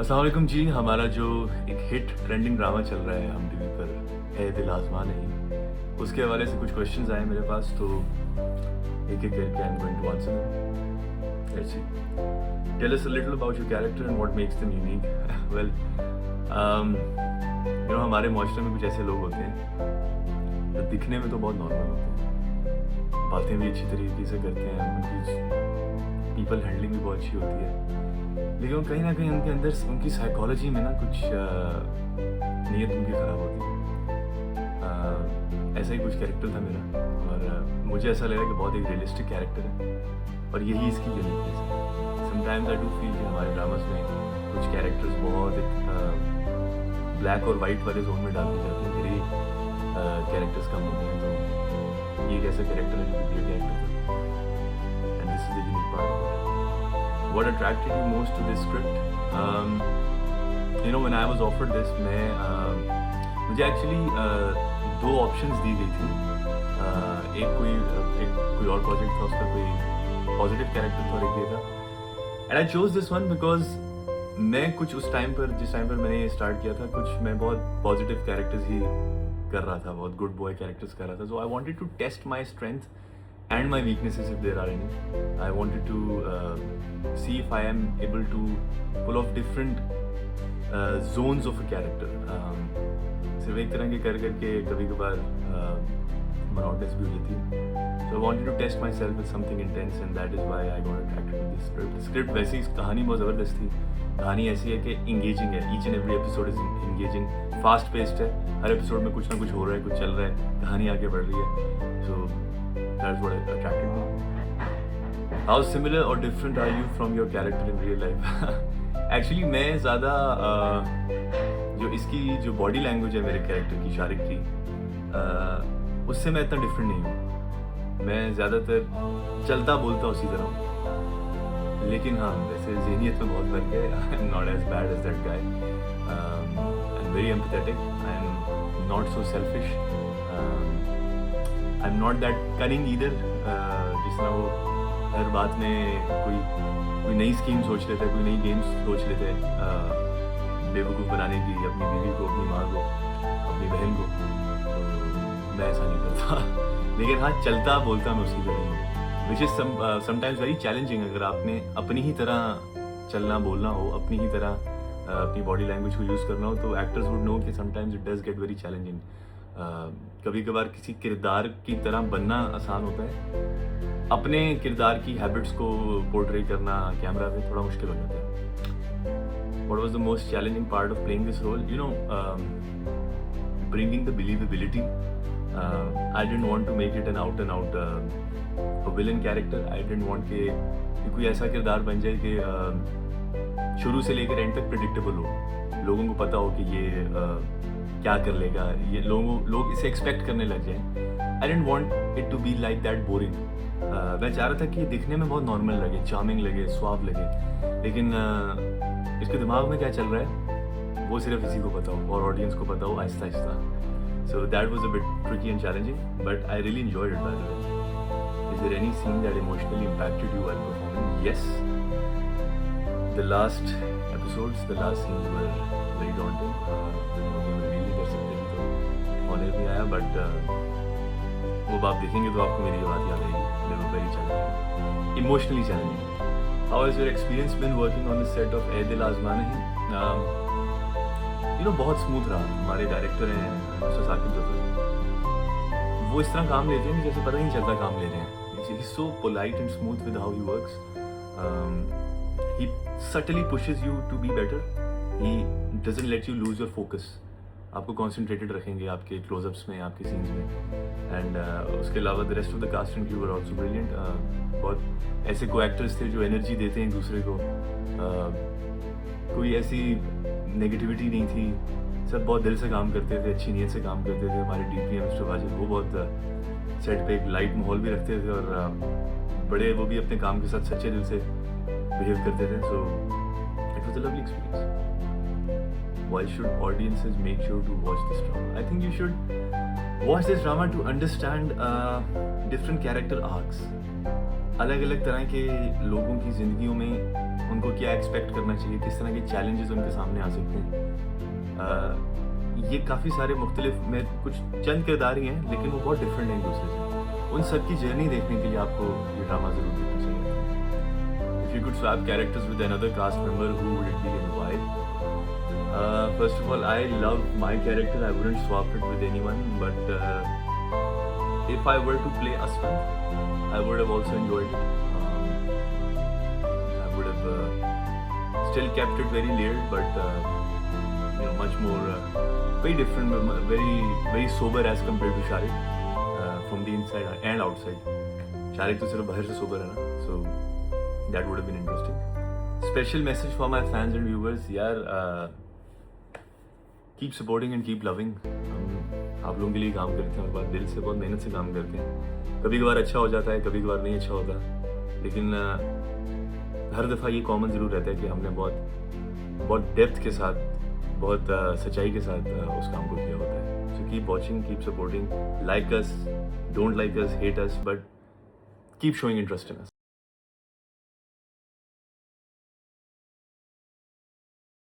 अस्सलाम वालेकुम जी। हमारा जो एक हिट ट्रेंडिंग ड्रामा चल रहा है हम टीवी पर, ए दिल आज़मा नहीं, उसके हवाले से कुछ क्वेश्चंस आए मेरे पास, तो एक एक करके I am going to answer them. Let's see, tell us a little about your character and what makes them unique. Well, हमारे माशरे में कुछ ऐसे लोग होते हैं जो दिखने में तो बहुत नॉर्मल होते हैं, बातें भी अच्छी तरीके से करते हैं, उनकी पीपल हैंडलिंग भी बहुत अच्छी होती है, लेकिन कहीं ना कहीं उनके अंदर उनकी साइकोलॉजी में ना कुछ नीयत उनकी ख़राब होती है। ऐसा ही कुछ कैरेक्टर था मेरा, और मुझे ऐसा लगा कि बहुत एक रियलिस्टिक कैरेक्टर है, और यही इसकी यूनिकनेस है। समटाइम्स आई डू फील कि हमारे ड्रामास में कुछ कैरेक्टर्स बहुत एक ब्लैक और वाइट वाले जोन में डाल दिए जाते हैं, ग्रे कैरेक्टर्स कम होते हैं, तो ये एक ऐसा कैरेक्टर है जो ग्रे कैरेक्टर था, and this is the unique part of it. What attracted you most to this script? When I was offered this, मुझे एक्चुअली दो ऑप्शंस दी गई थी। एक कोई और प्रोजेक्ट था, उसका कोई पॉजिटिव कैरेक्टर था और एक ये था, and I chose this one because मैं कुछ जिस टाइम पर मैंने ये स्टार्ट किया था, कुछ मैं बहुत पॉजिटिव कैरेक्टर्स ही कर रहा था, बहुत गुड बॉय कैरेक्टर्स कर रहा था। So I wanted to test my strength and my weaknesses if there are any. I wanted to see if I am able to pull off different zones of a character. सिर्फ एक तरह के करके कभी कभार monotonous भी हो जाती है. So I wanted to test myself with something intense, and that is why I got attracted to this script. Script वैसे ही कहानी बहुत ज़बरदस्त थी. कहानी ऐसी है कि engaging है. Each and every episode is engaging. Fast paced है. हर एपिसोड में कुछ ना कुछ हो रहा है, कुछ चल रहा है, कहानी आगे बढ़ रही है. So that's what attracted me. How similar or different are you from your character in real life? Actually मैं ज़्यादा जो इसकी जो बॉडी लैंग्वेज है मेरे कैरेक्टर की, शारिक की, उससे मैं इतना डिफरेंट नहीं हूँ. मैं ज़्यादातर चलता बोलता उसी तरह हूँ, लेकिन हाँ वैसे ज़हनियत में बहुत फर्क है. I am not as bad as that guy. I am very empathetic. I am not so selfish. I am not that cunning either. जिस तरह वो हर बात में कोई नई स्कीम सोच लेते हैं, कोई नई गेम्स सोच लेते हैं बेवकूफ़ बनाने की, अपनी बीवी को, अपनी माँ को, अपनी बहन को. तो मैं ऐसा नहीं करता. लेकिन हाँ, चलता बोलता मैं उसकी तरह हूँ, which is sometimes very challenging. अगर आपने अपनी ही तरह चलना बोलना हो, अपनी ही तरह अपनी बॉडी लैंग्वेज को यूज़ करना हो, तो एक्टर्स वुड नो कि sometimes it does get very challenging. कभी कभार किसी किरदार की तरह बनना आसान होता है, अपने किरदार की हैबिट्स को पोर्ट्रे करना कैमरा पे थोड़ा मुश्किल हो जाता है. What was the most challenging part of playing this role? Bringing the believability. I didn't want to make it an out and out a villain character. I didn't want कि कोई ऐसा किरदार बन जाए कि शुरू से लेकर एंड तक प्रिडिक्टेबल हो, लोगों को पता हो कि ये क्या कर लेगा, ये लोग इसे एक्सपेक्ट करने लग जाएं. I don't want it to be like that boring. मैं चाह रहा था कि ये दिखने में बहुत नॉर्मल लगे, चार्मिंग लगे, स्वाब लगे, लेकिन इसके दिमाग में क्या चल रहा है वो सिर्फ इसी को पता हो और ऑडियंस को पता हो आहिस्ता आहिस्ता. So that was a bit tricky and challenging, but I really enjoyed it. By the way, is there any scene that emotionally impacted you while performing? Yes, the last episodes, the last scenes were very daunting. Honour नहीं आया, but वो आप देखेंगे तो आपको मेरी बात याद आएगी. They were very challenging, emotionally challenging. How has your experience been working on the set of a Dil Azma नहीं? बहुत स्मूथ रहा. हमारे डायरेक्टर हैं मिस्टर साकिब जफर, वो इस तरह काम लेते हैं कि जैसे पता ही नहीं चलता काम ले रहे हैं. He is so polite and smooth with how he works. He subtly pushes you to be better. He doesn't let you lose your focus. आपको कॉन्सेंट्रेटेड रखेंगे आपके क्लोजअप्स में, आपके सीन्स में. एंड उसके अलावा the rest of the cast and crew were also brilliant. बहुत ऐसे को एक्टर्स थे जो एनर्जी देते हैं एक दूसरे को. कोई ऐसी नेगेटिविटी नहीं थी, सब बहुत दिल से काम करते थे, अच्छी नीयत से काम करते थे. हमारे डीपी मिस्टर वाजिद, वो बहुत सेट पे एक लाइट माहौल भी रखते थे, और बड़े वो भी अपने काम के साथ सच्चे दिल से बिहेव करते थे. So it was a lovely experience. Why should audiences make sure to watch this drama? I think you should watch this drama to understand different character arcs. अलग अलग तरह के लोगों की ज़िंदगियों में उनको क्या एक्सपेक्ट करना चाहिए, किस तरह के चैलेंजेस उनके सामने आ सकते हैं। ये काफ़ी सारे मुख्तलिफ में कुछ चंद किरदार ही हैं, लेकिन वो बहुत डिफरेंट हैं एक दूसरे से। उन सब की जर्नी देखने के लिए आपको ये ड्रामा ज़रूर देखना चाहिए। If you could swap characters with another cast member, who would it be and why? First of all, I love my character. I wouldn't swap it with anyone. But if I were to play Aswad, I would have also enjoyed it. I would have still kept it very layered, but much more very different, very sober as compared to Sharik from the inside and outside. Sharik तो सिर्फ बाहर से sober है ना, so that would have been interesting. Special message for my fans and viewers, यार. Keep supporting and keep loving. हम आप लोगों के लिए काम करते हैं और बहुत दिल से, बहुत मेहनत से काम करते हैं। कभी कभार अच्छा हो जाता है, कभी कभार नहीं अच्छा होता, लेकिन हर दफ़ा ये कॉमन ज़रूर रहता है कि हमने बहुत डेप्थ के साथ, बहुत सच्चाई के साथ उस काम को किया होता है। So keep watching, keep supporting, like us, don't like us, hate us, but keep showing interest in us.